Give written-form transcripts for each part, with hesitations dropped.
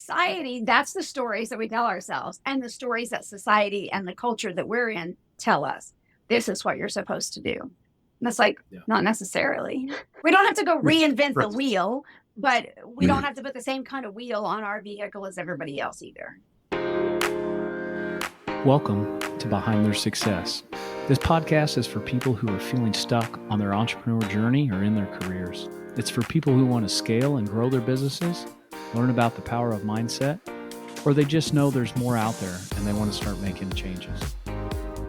society, that's the stories that we tell ourselves, and the stories that society and the culture that we're in tell us. This is what you're supposed to do. And that's like, not necessarily. We don't have to go reinvent the wheel, but we don't have to put the same kind of wheel on our vehicle as everybody else either. Welcome to Behind Their Success. This podcast is for people who are feeling stuck on their entrepreneur journey or in their careers. It's for people who want to scale and grow their businesses, learn about the power of mindset, or they just know there's more out there and they want to start making changes.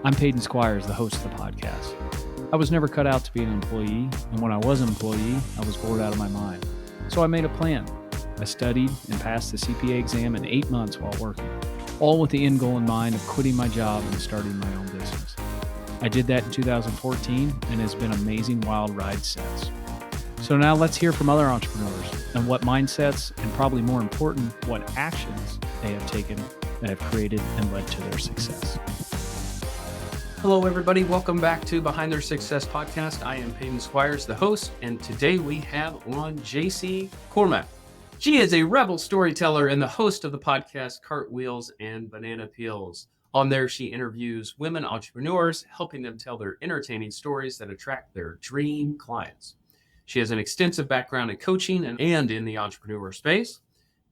I'm Peyton Squires, the host of the podcast. I was never cut out to be an employee, and when I was an employee, I was bored out of my mind. So I made a plan. I studied and passed the CPA exam in 8 months while working, all with the end goal in mind of quitting my job and starting my own business. I did that in 2014, and it's been an amazing wild ride since. So now let's hear from other entrepreneurs and what mindsets, and probably more important, what actions they have taken that have created and led to their success. Hello, everybody. Welcome back to Behind Their Success podcast. I am Peyton Squires, the host, and today we have on Jaycie Cormack. She is a rebel storyteller and the host of the podcast Cartwheels and Banana Peels. On there, she interviews women entrepreneurs, helping them tell their entertaining stories that attract their dream clients. She has an extensive background in coaching and in the entrepreneur space.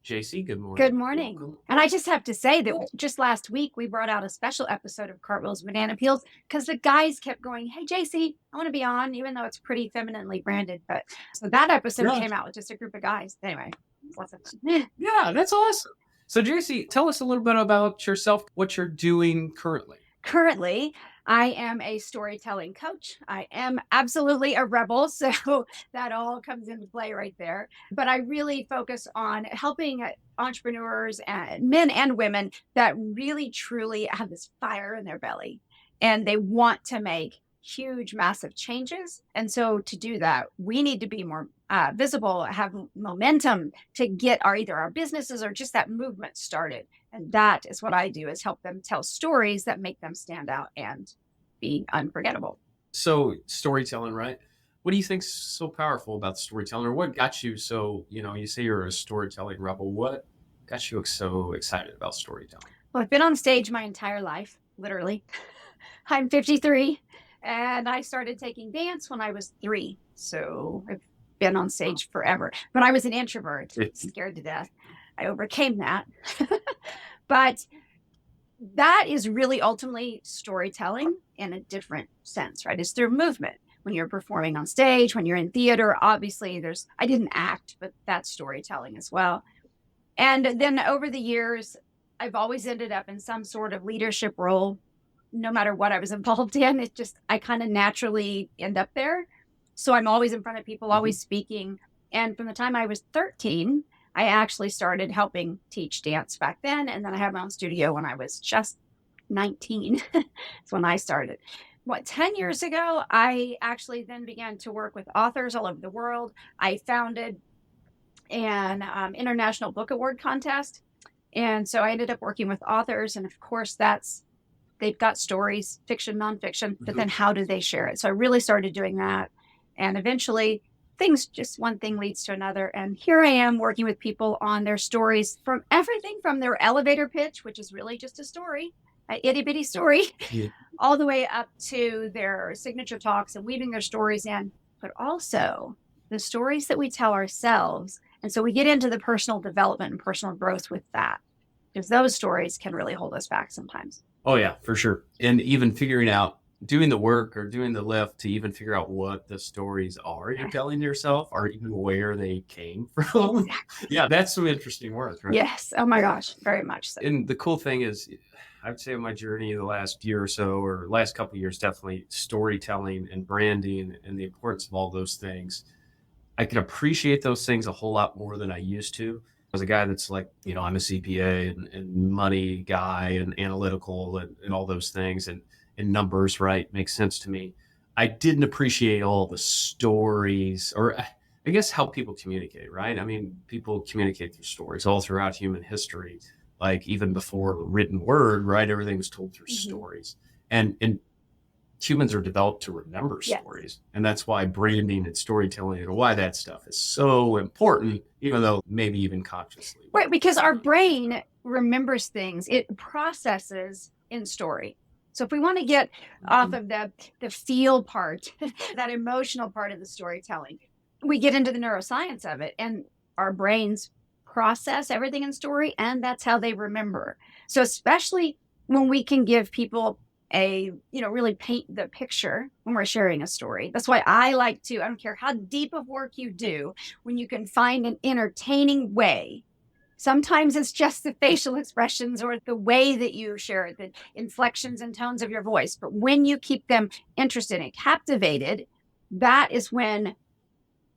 Jaycie, good morning. Good morning. Welcome. And I just have to say that just last week, we brought out a special episode of Cartwheels and Banana Peels because the guys kept going, hey, Jaycie, I want to be on, even though it's pretty femininely branded. But so that episode came out with just a group of guys. Anyway, lots of fun. Yeah, that's awesome. So Jaycie, tell us a little bit about yourself, what you're doing currently. Currently, I am a storytelling coach. I am absolutely a rebel, so that all comes into play right there. But I really focus on helping entrepreneurs, and men and women, that really truly have this fire in their belly and they want to make huge, massive changes. And so to do that, we need to be more visible, have momentum to get either our businesses or just that movement started. And that is what I do, is help them tell stories that make them stand out and be unforgettable. So storytelling, right? What do you think's so powerful about storytelling, or what got you so, you say you're a storytelling rebel. What got you so excited about storytelling? Well, I've been on stage my entire life, literally. I'm 53 and I started taking dance when I was 3. So I've been on stage forever, but I was an introvert, scared to death. I overcame that. But that is really ultimately storytelling in a different sense, right? It's through movement. When you're performing on stage, when you're in theater, obviously I didn't act, but that's storytelling as well. And then over the years, I've always ended up in some sort of leadership role, no matter what I was involved in. I kind of naturally end up there. So I'm always in front of people, always speaking. And from the time I was 13, I actually started helping teach dance back then. And then I had my own studio when I was just 19. That's when I started. 10 years ago, I actually then began to work with authors all over the world. I founded an international book award contest. And so I ended up working with authors. And of course, they've got stories, fiction, nonfiction, but then how do they share it? So I really started doing that. And eventually, one thing leads to another. And here I am working with people on their stories, from everything from their elevator pitch, which is really just a story, an itty bitty story, all the way up to their signature talks and weaving their stories in, but also the stories that we tell ourselves. And so we get into the personal development and personal growth with that, because those stories can really hold us back sometimes. Oh yeah, for sure. And even figuring out, doing the work or doing the lift to even figure out what the stories are you're telling yourself, or even where they came from. Exactly. Yeah, that's some interesting work, right? Yes. Oh my gosh, very much so. And the cool thing is, I'd say my journey the last year or so, or last couple of years, definitely storytelling and branding and the importance of all those things. I can appreciate those things a whole lot more than I used to. As a guy that's like, I'm a CPA and money guy and analytical and all those things and numbers, right? Makes sense to me. I didn't appreciate all the stories, or I guess how people communicate, right? I mean, people communicate through stories all throughout human history. Like even before the written word, right? Everything was told through stories. And humans are developed to remember Yes. stories. And that's why branding and storytelling and why that stuff is so important, even though maybe even consciously. Right, because our brain remembers things. It processes in story. So if we want to get off of the feel part, that emotional part of the storytelling, we get into the neuroscience of it, and our brains process everything in story, and that's how they remember. So especially when we can give people really paint the picture when we're sharing a story. That's why I like to, I don't care how deep of work you do, when you can find an entertaining way. Sometimes it's just the facial expressions or the way that you share it, the inflections and tones of your voice. But when you keep them interested and captivated, that is when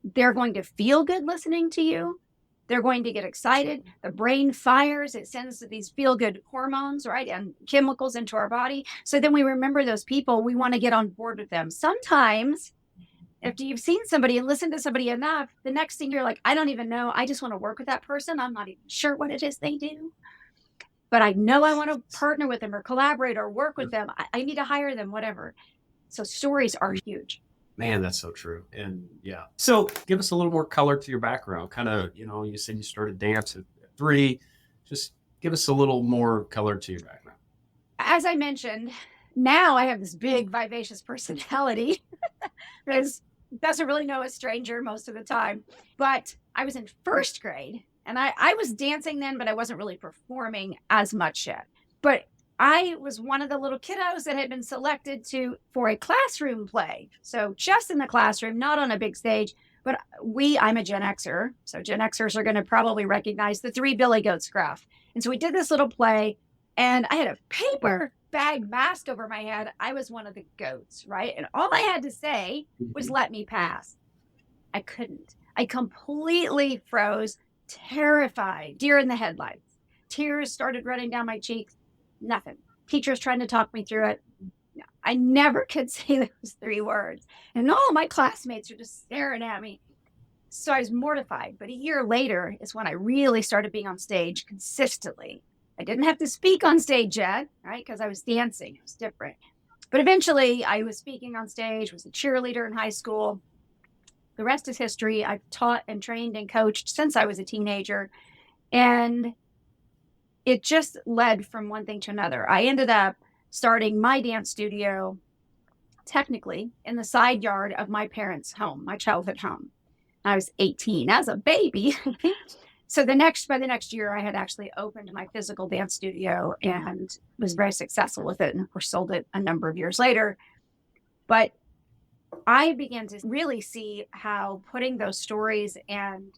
they're going to feel good listening to you. They're going to get excited. The brain fires. It sends these feel-good hormones, right, and chemicals into our body. So then we remember those people. We want to get on board with them. Sometimes, after you've seen somebody and listened to somebody enough, the next thing you're like, I don't even know. I just want to work with that person. I'm not even sure what it is they do. But I know I want to partner with them or collaborate or work with them. I need to hire them, whatever. So stories are huge. Man, that's so true. And yeah. So give us a little more color to your background. Kind of, you said you started dance at 3. Just give us a little more color to your background. As I mentioned, now I have this big, vivacious personality. Because doesn't really know a stranger most of the time. But I was in first grade, and I was dancing then, but I wasn't really performing as much yet. But I was one of the little kiddos that had been selected for a classroom play. So just in the classroom, not on a big stage. But I'm a Gen Xer. So Gen Xers are going to probably recognize the 3 Billy Goats graph. And so we did this little play, and I had a paper bag mask over my head. I was one of the goats, right? And all I had to say was, let me pass. I couldn't. I completely froze, terrified, deer in the headlights. Tears started running down my cheeks. Nothing. Teachers trying to talk me through it. No, I never could say those 3 words. And all my classmates are just staring at me. So I was mortified. But a year later is when I really started being on stage consistently. I didn't have to speak on stage yet, right? Because I was dancing. It was different. But eventually I was speaking on stage, was a cheerleader in high school. The rest is history. I've taught and trained and coached since I was a teenager. And it just led from one thing to another. I ended up starting my dance studio, technically, in the side yard of my parents' home, my childhood home. I was 18 as a baby. So by the next year, I had actually opened my physical dance studio and was very successful with it, and of course sold it a number of years later. But I began to really see how putting those stories and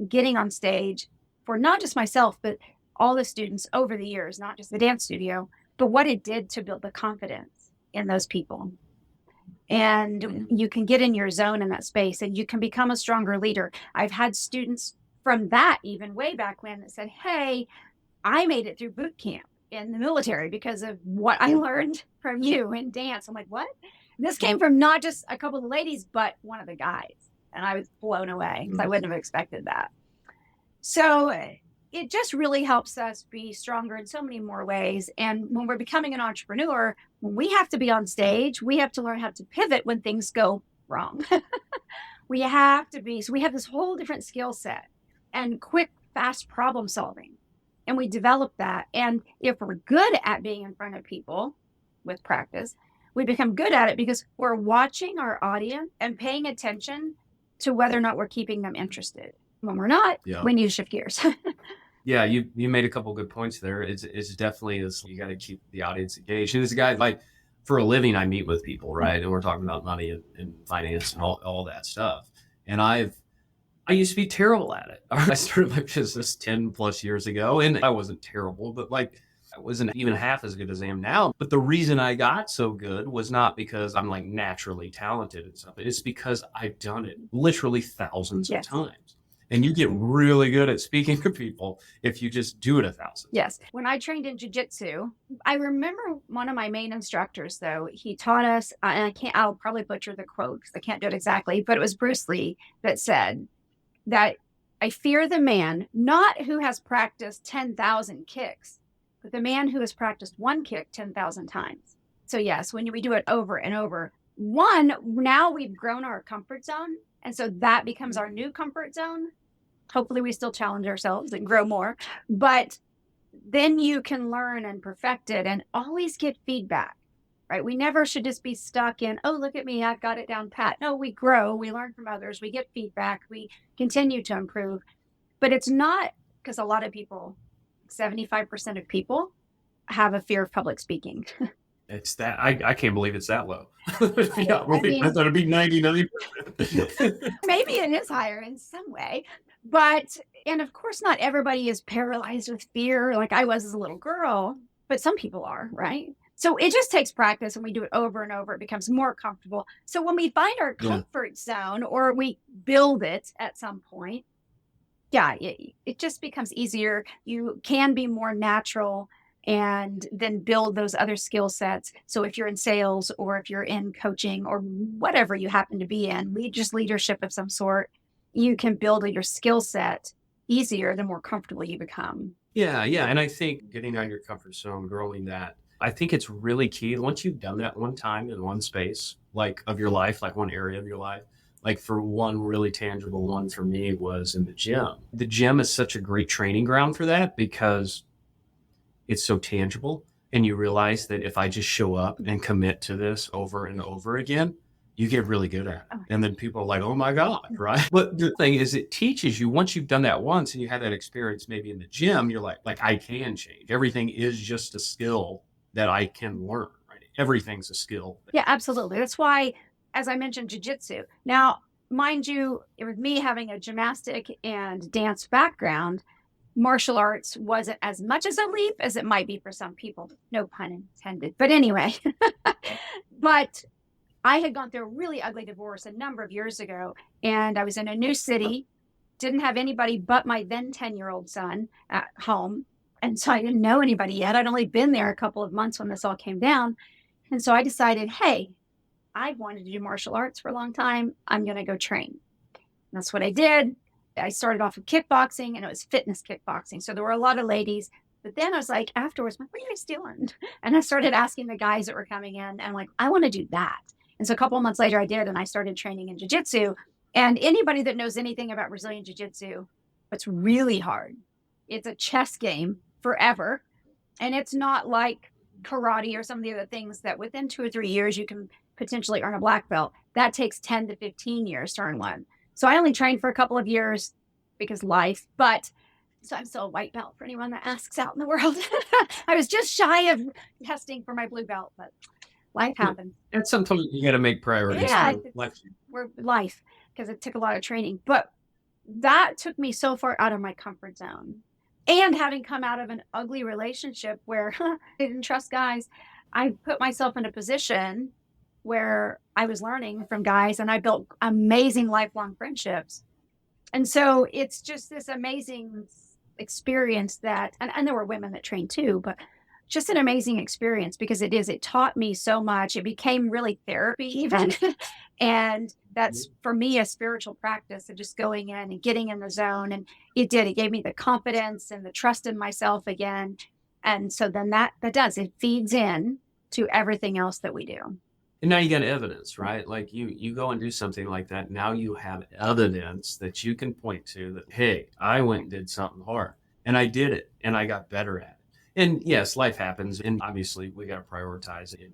getting on stage for not just myself, but all the students over the years, not just the dance studio, but what it did to build the confidence in those people. And you can get in your zone in that space, and you can become a stronger leader. I've had students from that even way back when that said, hey, I made it through boot camp in the military because of what I learned from you in dance. I'm like, what? And this came from not just a couple of ladies, but one of the guys. And I was blown away because I wouldn't have expected that. So it just really helps us be stronger in so many more ways. And when we're becoming an entrepreneur, when we have to be on stage, we have to learn how to pivot when things go wrong. We have to be. So we have this whole different skill set and quick, fast problem solving. And we develop that. And if we're good at being in front of people with practice, we become good at it because we're watching our audience and paying attention to whether or not we're keeping them interested. When we're not, we need to shift gears. Yeah, you made a couple good points there. It's definitely you got to keep the audience engaged. And this guy, like, for a living, I meet with people, right? And we're talking about money and finance and all that stuff. And I used to be terrible at it. I started my business 10 plus years ago, and I wasn't terrible, but like I wasn't even half as good as I am now. But the reason I got so good was not because I'm like naturally talented and stuff. It's because I've done it literally thousands of times. And you get really good at speaking to people if you just do it 1,000. Yes. When I trained in jiu-jitsu, I remember one of my main instructors, though, he taught us, and I'll probably butcher the quote because I can't do it exactly, but it was Bruce Lee that said that I fear the man, not who has practiced 10,000 kicks, but the man who has practiced one kick 10,000 times. So yes, when we do it over and over, one, now we've grown our comfort zone. And so that becomes our new comfort zone. Hopefully we still challenge ourselves and grow more, but then you can learn and perfect it and always get feedback, right? We never should just be stuck in, oh, look at me, I've got it down pat. No, we grow, we learn from others, we get feedback, we continue to improve. But it's not, because a lot of people, 75% of people have a fear of public speaking. It's that I can't believe it's that low. Yeah, I mean, I thought it'd be 99%. maybe it is higher in some way, but, and of course, not everybody is paralyzed with fear like I was as a little girl, but some people are, right? So it just takes practice, and we do it over and over. It becomes more comfortable. So when we find our comfort zone, or we build it at some point, yeah, it just becomes easier. You can be more natural and then build those other skill sets. So if you're in sales, or if you're in coaching, or whatever you happen to be in, leadership of some sort, you can build your skill set easier the more comfortable you become. Yeah. And I think getting out of your comfort zone, growing that, I think it's really key. Once you've done that one time in one space, like of your life, like one area of your life, like for one really tangible one for me was in the gym. The gym is such a great training ground for that, because it's so tangible. And you realize that if I just show up and commit to this over and over again, you get really good at it. And then people are like, oh my God, right? But the thing is, it teaches you, once you've done that once and you had that experience maybe in the gym, you're like I can change. Everything is just a skill that I can learn, right? Everything's a skill. Yeah, absolutely. That's why, as I mentioned, jiu-jitsu. Now, mind you, with me having a gymnastic and dance background, martial arts wasn't as much as a leap as it might be for some people. No pun intended. But anyway, but I had gone through a really ugly divorce a number of years ago, and I was in a new city, didn't have anybody but my then 10-year-old son at home. And so I didn't know anybody yet. I'd only been there a couple of months when this all came down. And so I decided, hey, I've wanted to do martial arts for a long time. I'm going to go train. And that's what I did. I started off with kickboxing, and it was fitness kickboxing. So there were a lot of ladies. But then I was like, afterwards, what are you guys doing? And I started asking the guys that were coming in, and I'm like, I want to do that. And so a couple of months later, I did, and I started training in jiu-jitsu. And anybody that knows anything about Brazilian jiu-jitsu, it's really hard. It's a chess game forever. And it's not like karate or some of the other things that within 2 or 3 years, you can potentially earn a black belt. That takes 10 to 15 years to earn one. So I only trained for a couple of years because life, but so I'm still a white belt for anyone that asks out in the world. I was just shy of testing for my blue belt, but life happens. And sometimes you got to make priorities. Yeah, life, because it took a lot of training. But that took me so far out of my comfort zone. And having come out of an ugly relationship where I didn't trust guys, I put myself in a position where I was learning from guys, and I built amazing lifelong friendships. And so it's just this amazing experience that, and there were women that trained too, but just an amazing experience, because it taught me so much. It became really therapy even. And that's for me a spiritual practice of just going in and getting in the zone. And it gave me the confidence and the trust in myself again. And so then it feeds in to everything else that we do. And now you got evidence, right? Like you go and do something like that. Now you have evidence that you can point to that, hey, I went and did something hard, and I did it, and I got better at it. And yes, life happens. And obviously we got to prioritize it.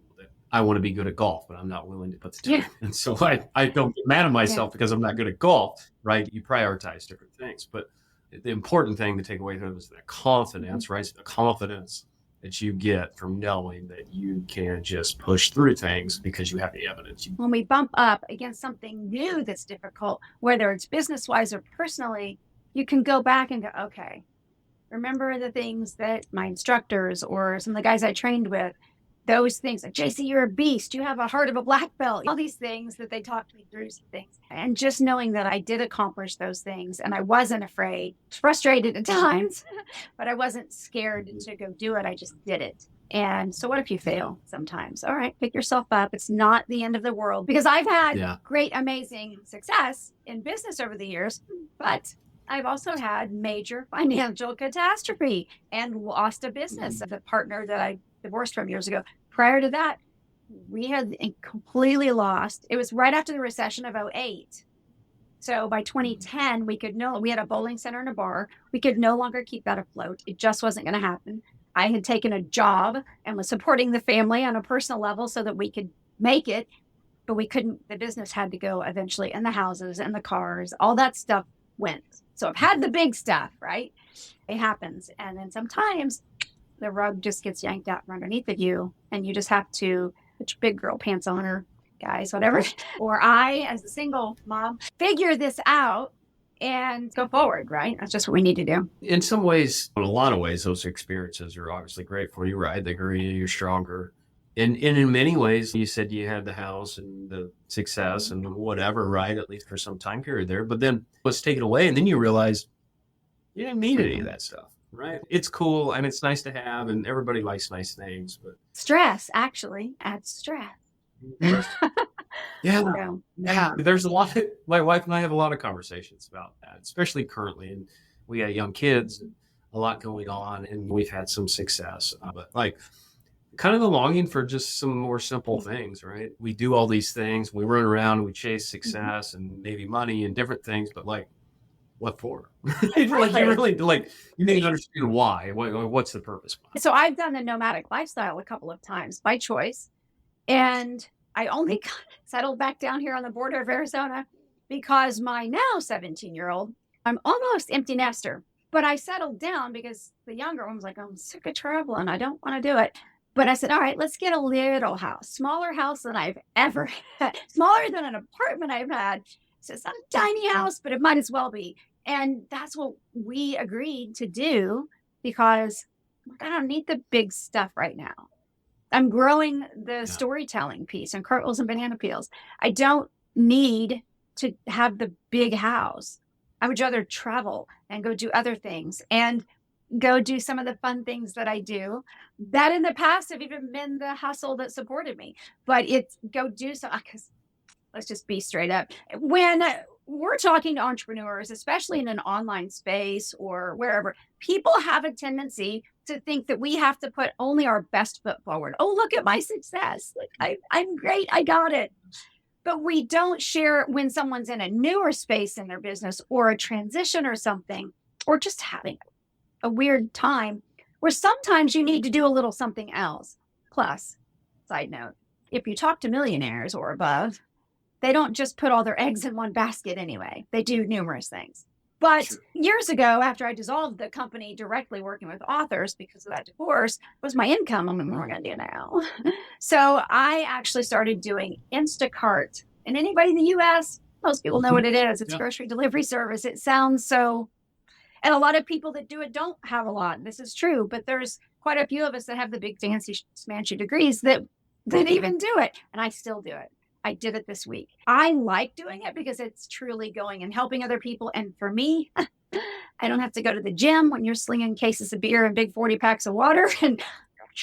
I want to be good at golf, but I'm not willing to put the time. Yeah. And so I don't get mad at myself because I'm not good at golf, right? You prioritize different things. But the important thing to take away from it is the confidence, right? So the confidence that you get from knowing that you can just push through things because you have the evidence. When we bump up against something new that's difficult, whether it's business-wise or personally, you can go back and go, okay, remember the things that my instructors or some of the guys I trained with, those things like, Jaycie, you're a beast. You have a heart of a black belt. All these things that they talked me through some things. And just knowing that I did accomplish those things and I wasn't afraid, frustrated at times, but I wasn't scared to go do it. I just did it. And so what if you fail sometimes? All right, pick yourself up. It's not the end of the world, because I've had great, amazing success in business over the years, but I've also had major financial catastrophe and lost a business of the partner that I divorced from years ago. Prior to that, we had completely lost. It was right after the recession of '08. So by 2010, we had a bowling center and a bar. We could no longer keep that afloat. It just wasn't going to happen. I had taken a job and was supporting the family on a personal level so that we could make it, but we couldn't. The business had to go eventually, and the houses and the cars, all that stuff went. So I've had the big stuff, right? It happens. And then sometimes the rug just gets yanked out from underneath of you, and you just have to put your big girl pants on, or guys, whatever. Or I, as a single mom, figure this out and go forward, right? That's just what we need to do. In some ways, in a lot of ways, those experiences are obviously great for you, right? They grow you, you're stronger. And in many ways, you said you had the house and the success and whatever, right? At least for some time period there. But then let's take it away. And then you realize you didn't need any of that stuff, right? It's cool and it's nice to have, and everybody likes nice things. But stress actually adds stress. Yeah. So, Yeah. There's a lot. My wife and I have a lot of conversations about that, especially currently. And we got young kids, and a lot going on, and we've had some success. But like, kind of the longing for just some more simple things, right? We do all these things, we run around, we chase success and maybe money and different things, but like, what for? Like, you really, like, you need to understand why. What's the purpose behind it? So I've done the nomadic lifestyle a couple of times by choice. And I only settled back down here on the border of Arizona because my now 17-year-old, I'm almost empty nester, but I settled down because the younger one was like, I'm sick of traveling. I don't want to do it. But I said, all right, let's get a little house, smaller house than I've ever had, smaller than an apartment I've had. So it's not a tiny house, but it might as well be. And that's what we agreed to do because I don't need the big stuff right now. I'm growing the storytelling piece and cartwheels and banana peels. I don't need to have the big house. I would rather travel and go do other things and go do some of the fun things that I do that in the past have even been the hustle that supported me. But it's go do so, because let's just be straight up. When we're talking to entrepreneurs, especially in an online space or wherever, people have a tendency to think that we have to put only our best foot forward. Oh, look at my success. Like I'm great. I got it. But we don't share when someone's in a newer space in their business or a transition or something, or just having a weird time where sometimes you need to do a little something else. Plus, side note, if you talk to millionaires or above, they don't just put all their eggs in one basket anyway. They do numerous things. But years ago, after I dissolved the company directly working with authors because of that divorce, was my income. I'm like, what am I going to do now? So I actually started doing Instacart. And anybody in the U.S., most people know what it is. It's a grocery delivery service. It sounds so... And a lot of people that do it don't have a lot. This is true. But there's quite a few of us that have the big fancy smanchy degrees that even do it. And I still do it. I did it this week. I like doing it because it's truly going and helping other people. And for me, I don't have to go to the gym when you're slinging cases of beer and big 40 packs of water and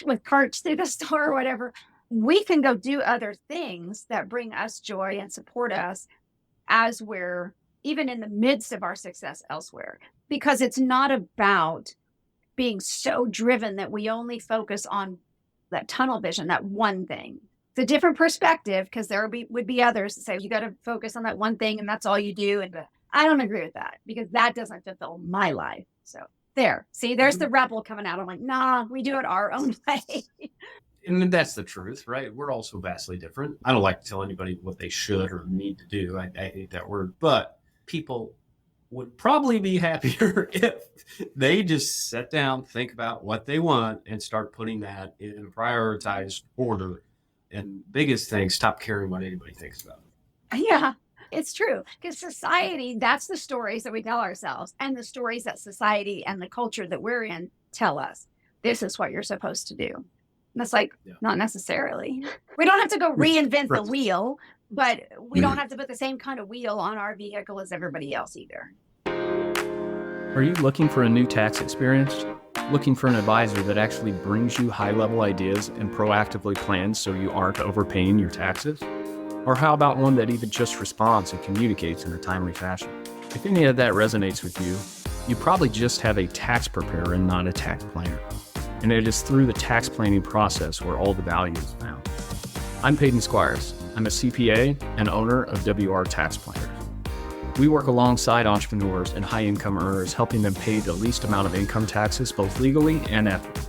with carts through the store or whatever. We can go do other things that bring us joy and support us as we're even in the midst of our success elsewhere, because it's not about being so driven that we only focus on that tunnel vision, that one thing. It's a different perspective because there would be others that say you got to focus on that one thing and that's all you do. And I don't agree with that because that doesn't fulfill my life. So there's the rebel coming out. I'm like, nah, we do it our own way. And that's the truth, right? We're also vastly different. I don't like to tell anybody what they should or need to do. I hate that word, but people would probably be happier if they just sit down, think about what they want and start putting that in prioritized order. And biggest thing, stop caring what anybody thinks about it. Yeah, it's true. Because society, that's the stories that we tell ourselves and the stories that society and the culture that we're in tell us. This is what you're supposed to do. And that's like, not necessarily. We don't have to go reinvent the wheel, but we don't have to put the same kind of wheel on our vehicle as everybody else either. Are you looking for a new tax experience? Looking for an advisor that actually brings you high-level ideas and proactively plans so you aren't overpaying your taxes? Or how about one that even just responds and communicates in a timely fashion? If any of that resonates with you, you probably just have a tax preparer and not a tax planner. And it is through the tax planning process where all the value is found. I'm Peyton Squires. I'm a CPA and owner of WR Tax Planners. We work alongside entrepreneurs and high-income earners, helping them pay the least amount of income taxes, both legally and ethically.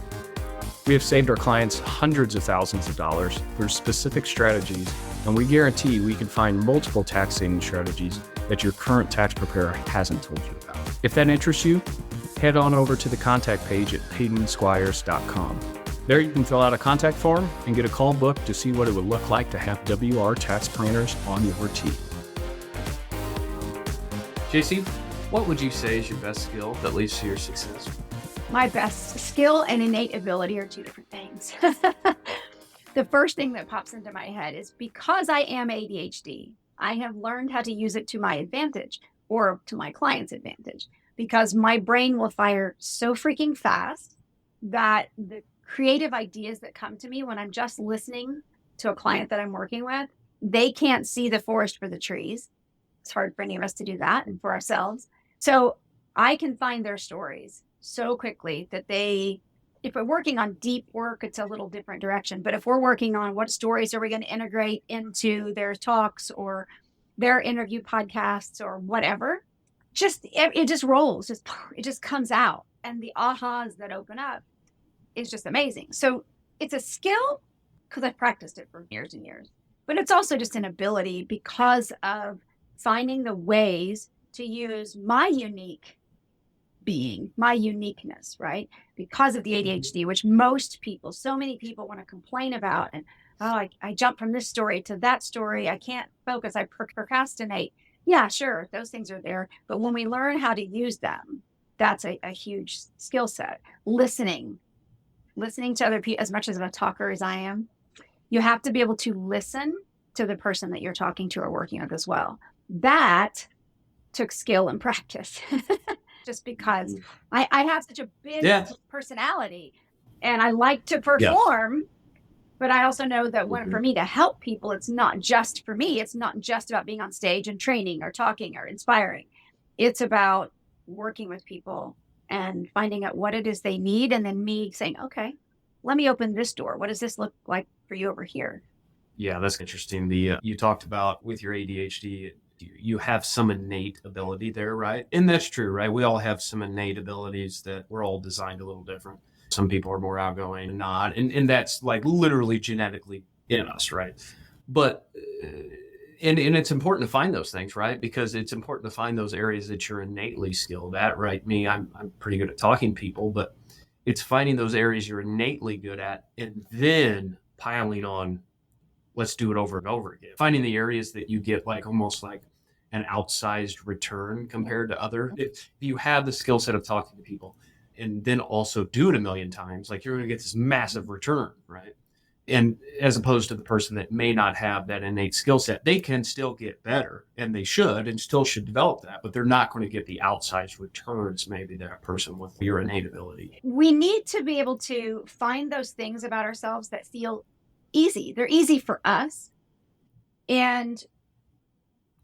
We have saved our clients hundreds of thousands of dollars through specific strategies, and we guarantee we can find multiple tax saving strategies that your current tax preparer hasn't told you about. If that interests you, head on over to the contact page at PeytonSquires.com. There you can fill out a contact form and get a call booked to see what it would look like to have WR Tax Planners on your team. Jaycie, what would you say is your best skill that leads to your success? My best skill and innate ability are two different things. The first thing that pops into my head is because I am ADHD, I have learned how to use it to my advantage or to my client's advantage, because my brain will fire so freaking fast that the creative ideas that come to me when I'm just listening to a client that I'm working with, they can't see the forest for the trees. It's hard for any of us to do that and for ourselves. So I can find their stories so quickly that if we're working on deep work, it's a little different direction. But if we're working on what stories are we going to integrate into their talks or their interview podcasts or whatever, it just rolls. It just comes out. And the ahas that open up is just amazing. So it's a skill because I've practiced it for years and years. But it's also just an ability because of finding the ways to use my unique being, my uniqueness, right? Because of the ADHD, which most people, so many people want to complain about. And, I jump from this story to that story. I can't focus. I procrastinate. Yeah, sure. Those things are there. But when we learn how to use them, that's a huge skill set. Listening to other people as much as a talker as I am. You have to be able to listen to the person that you're talking to or working with as well. That took skill and practice just because I have such a big personality and I like to perform, but I also know that for me to help people, it's not just for me. It's not just about being on stage and training or talking or inspiring. It's about working with people and finding out what it is they need. And then me saying, okay, let me open this door. What does this look like for you over here? Yeah, that's interesting. You talked about with your ADHD, you have some innate ability there, right? And that's true, right? We all have some innate abilities that we're all designed a little different. Some people are more outgoing and not. And that's like literally genetically in us, right? But, and it's important to find those things, right? Because it's important to find those areas that you're innately skilled at, right? I'm pretty good at talking to people, but it's finding those areas you're innately good at and then piling on, let's do it over and over again. Finding the areas that you get like almost like an outsized return compared to other. If you have the skill set of talking to people and then also do it a million times, like you're going to get this massive return, right? And as opposed to the person that may not have that innate skill set, they can still get better and they should and still should develop that, but they're not going to get the outsized returns maybe that person with your innate ability. We need to be able to find those things about ourselves that feel easy. They're easy for us. And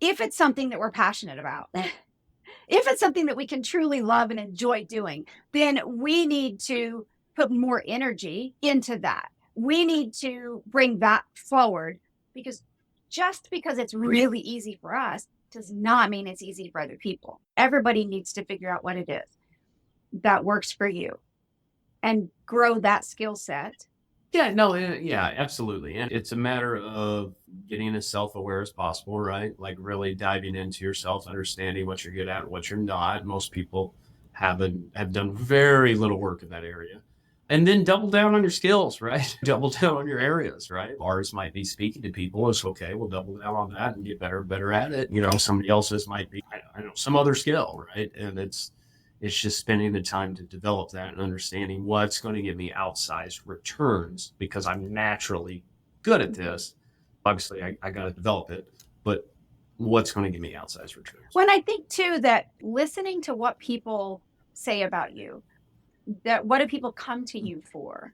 if it's something that we're passionate about, if it's something that we can truly love and enjoy doing, then we need to put more energy into that. We need to bring that forward because just because it's really easy for us does not mean it's easy for other people. Everybody needs to figure out what it is that works for you and grow that skill set. Yeah, absolutely. And it's a matter of getting as self-aware as possible, right? Like really diving into yourself, understanding what you're good at, what you're not. Most people have done very little work in that area. And then double down on your skills, right? Double down on your areas, right? Ours might be speaking to people. It's okay. We'll double down on that and get better at it. Somebody else's might be, some other skill, right? And it's just spending the time to develop that and understanding what's going to give me outsized returns because I'm naturally good at this. Obviously, I got to develop it, but what's going to give me outsized returns? When I think too that listening to what people say about you, that what do people come to you for?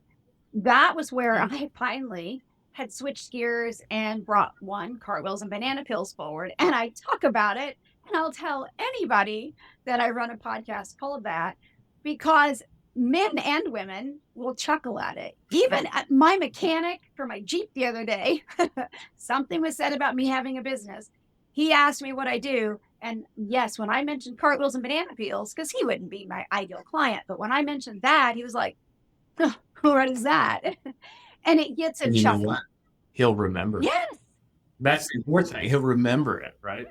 That was where I finally had switched gears and brought cartwheels and banana peels forward. And I talk about it and I'll tell anybody that I run a podcast called that because men and women will chuckle at it. Even my mechanic for my Jeep the other day, something was said about me having a business. He asked me what I do. And yes, when I mentioned cartwheels and banana peels, because he wouldn't be my ideal client, but when I mentioned that, he was like, oh, what is that? And it gets a And you know chuckle. what? He'll remember. Yes. That's the important thing. He'll remember it, right?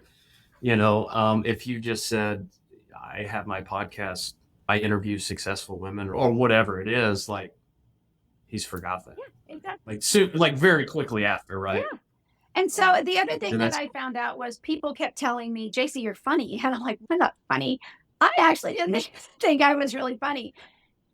If you just said, I have my podcast, I interview successful women or whatever it is, like he's forgot that. Yeah, exactly. Like very quickly after, right? Yeah. And so the other thing And that that's- I found out was people kept telling me, Jaycie, you're funny. And I'm like, I'm not funny. I actually didn't think I was really funny.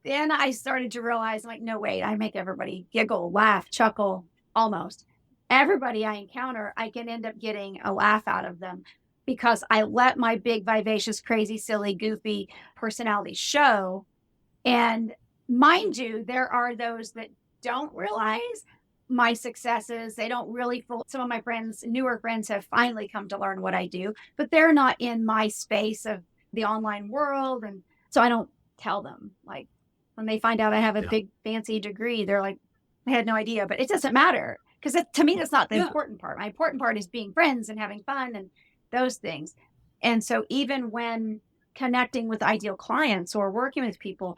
Then I started to realize, I'm like, no, wait, I make everybody giggle, laugh, chuckle, almost. Everybody I encounter, I can end up getting a laugh out of them because I let my big, vivacious, crazy, silly, goofy personality show. And mind you, there are those that don't realize my successes. They don't really, some of my friends, newer friends have finally come to learn what I do, but they're not in my space of the online world. And so I don't tell them. Like when they find out I have a big fancy degree, they're like, I had no idea, but it doesn't matter. Because to me, that's not the important part. My important part is being friends and having fun and those things. And so even when connecting with ideal clients or working with people,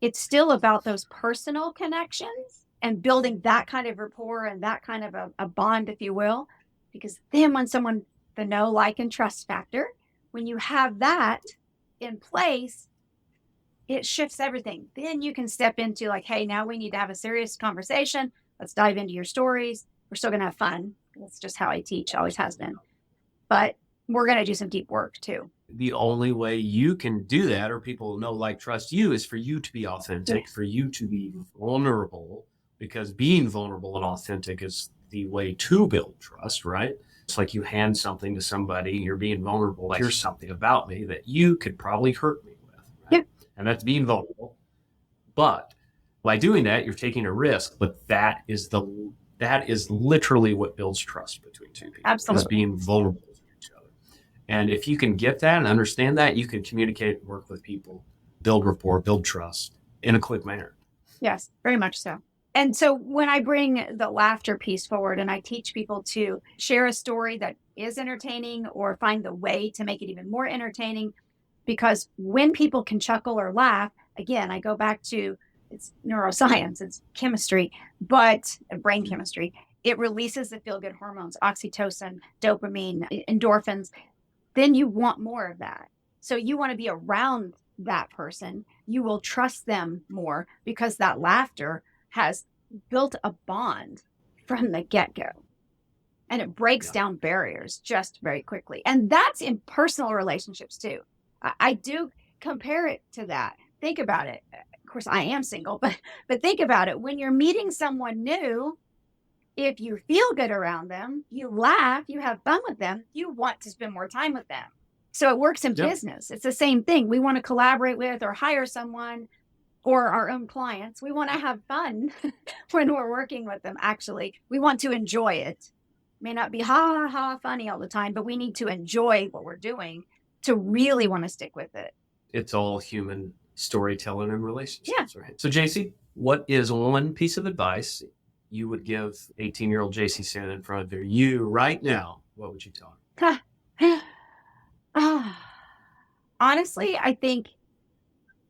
it's still about those personal connections and building that kind of rapport and that kind of a bond, if you will. Because then when someone, the know, like, and trust factor, when you have that in place, it shifts everything. Then you can step into like, hey, now we need to have a serious conversation. Let's dive into your stories. We're still going to have fun. That's just how I teach, always has been. But we're going to do some deep work too. The only way you can do that, or people know, like, trust you, is for you to be authentic, for you to be vulnerable, because being vulnerable and authentic is the way to build trust, right? It's like you hand something to somebody, you're being vulnerable. Like, here's something about me that you could probably hurt me with. Right? Yeah. And that's being vulnerable. But by doing that, you're taking a risk. But that is literally what builds trust between two people. Absolutely. Is being vulnerable to each other. And if you can get that and understand that, you can communicate and work with people, build rapport, build trust in a quick manner. Yes, very much so. And so when I bring the laughter piece forward and I teach people to share a story that is entertaining or find the way to make it even more entertaining, because when people can chuckle or laugh, again, I go back to it's neuroscience, it's chemistry, but brain chemistry. It releases the feel-good hormones, oxytocin, dopamine, endorphins. Then you want more of that. So you want to be around that person. You will trust them more because that laughter has built a bond from the get-go. And it breaks down barriers just very quickly. And that's in personal relationships too. I do compare it to that. Think about it. Of course, I am single, but think about it. When you're meeting someone new, if you feel good around them, you laugh, you have fun with them, you want to spend more time with them. So it works in business. It's the same thing. We want to collaborate with or hire someone or our own clients. We want to have fun when we're working with them, actually. We want to enjoy it. May not be funny all the time, but we need to enjoy what we're doing to really want to stick with it. It's all human storytelling and relationships, right? So Jaycie, what is one piece of advice you would give 18-year-old Jaycie standing in front of you right now? What would you tell her? Honestly, I think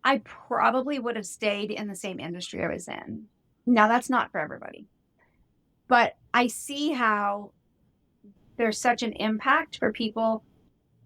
I probably would have stayed in the same industry I was in. Now, that's not for everybody, but I see how there's such an impact for people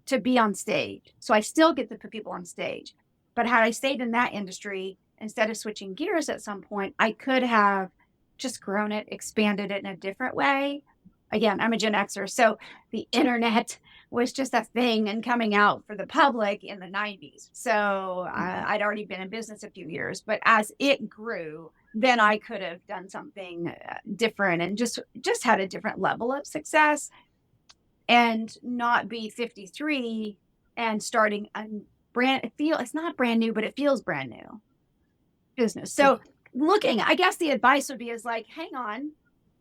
to be on stage. So I still get to put people on stage. But had I stayed in that industry, instead of switching gears at some point, I could have just grown it, expanded it in a different way. Again, I'm a Gen Xer, so the internet was just a thing and coming out for the public in the 90s. So I'd already been in business a few years, but as it grew, then I could have done something different and just had a different level of success and not be 53 and starting a it's not brand new, but it feels brand new business. So I guess the advice would be is like, hang on,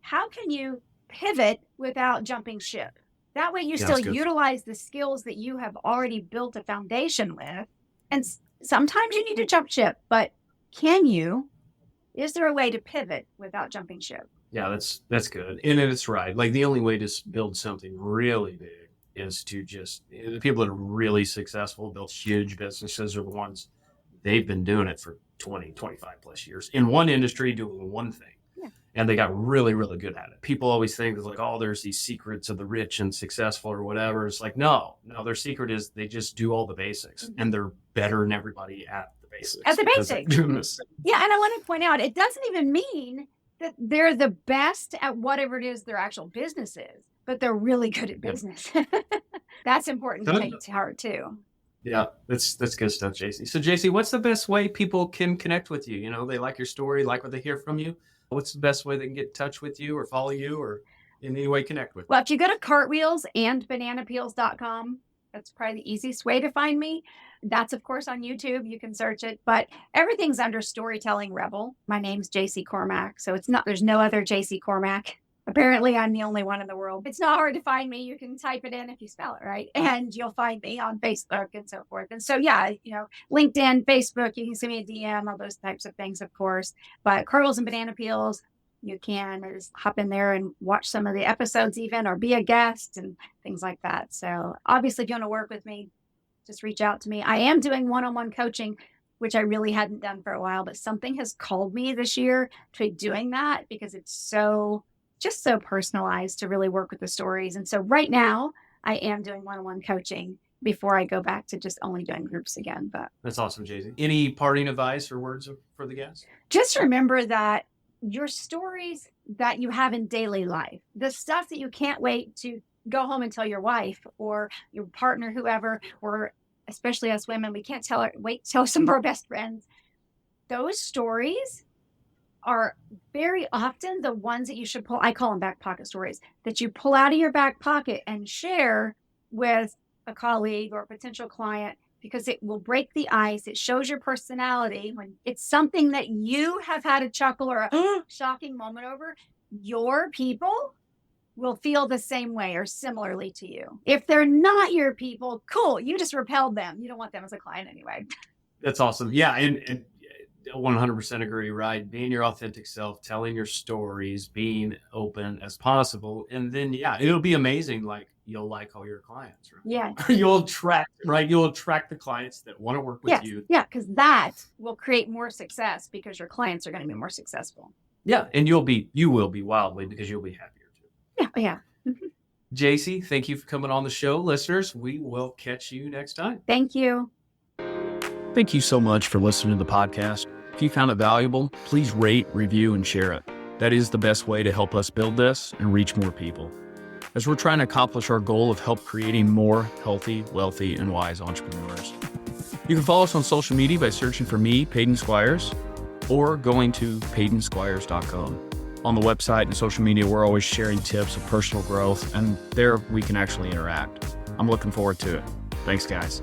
how can you pivot without jumping ship? That way you still utilize the skills that you have already built a foundation with. And sometimes you need to jump ship, but is there a way to pivot without jumping ship? Yeah, that's good. And it's right. Like the only way to build something really big is to just, the people that are really successful, built huge businesses, are the ones, they've been doing it for 20, 25 plus years in one industry doing one thing. Yeah. And they got really, really good at it. People always think it's like, oh, there's these secrets of the rich and successful or whatever. It's like, no, their secret is they just do all the basics and they're better than everybody at the basics. At the because they're basics. doing this. Yeah. And I want to point out, it doesn't even mean that they're the best at whatever it is their actual business is, but they're really good at business. That's important to take to heart too. Yeah, that's good stuff, Jaycie. So Jaycie, what's the best way people can connect with you? You know, they like your story, like what they hear from you. What's the best way they can get in touch with you or follow you or in any way connect with you? Well, if you go to cartwheelsandbananapeels.com, that's probably the easiest way to find me. That's, of course, on YouTube. You can search it, but everything's under Storytelling Rebel. My name's Jaycie Cormack. So there's no other Jaycie Cormack. Apparently, I'm the only one in the world. It's not hard to find me. You can type it in if you spell it right, and you'll find me on Facebook and so forth. And so, yeah, LinkedIn, Facebook, you can send me a DM, all those types of things, of course. But Cartwheels and Banana Peels, you can just hop in there and watch some of the episodes even, or be a guest and things like that. So obviously, if you want to work with me, just reach out to me. I am doing one-on-one coaching, which I really hadn't done for a while, but something has called me this year to be doing that because it's so personalized to really work with the stories. And so right now I am doing one-on-one coaching before I go back to just only doing groups again. But that's awesome, Jaycie. Any parting advice or words for the guests? Just remember that your stories that you have in daily life, the stuff that you can't wait to go home and tell your wife or your partner, whoever, or especially us women, we can't tell some of our best friends. Those stories are very often the ones that you should pull. I call them back pocket stories that you pull out of your back pocket and share with a colleague or a potential client, because it will break the ice. It shows your personality. When it's something that you have had a chuckle or a shocking moment over, your people will feel the same way or similarly to you. If they're not your people, cool. You just repelled them. You don't want them as a client anyway. That's awesome. Yeah. And 100% agree, right? Being your authentic self, telling your stories, being open as possible. And then, yeah, it'll be amazing. Like you'll like all your clients, right? Yeah. You'll attract the clients that want to work with you. Yeah. Because that will create more success because your clients are going to be more successful. Yeah. And you will be wildly because you'll be happier too. Yeah. Jaycie, thank you for coming on the show. Listeners, we will catch you next time. Thank you. Thank you so much for listening to the podcast. If you found it valuable, please rate, review, and share it. That is the best way to help us build this and reach more people, as we're trying to accomplish our goal of help creating more healthy, wealthy, and wise entrepreneurs. You can follow us on social media by searching for me, Peyton Squires, or going to PeytonSquires.com. On the website and social media, we're always sharing tips of personal growth, and there we can actually interact. I'm looking forward to it. Thanks, guys.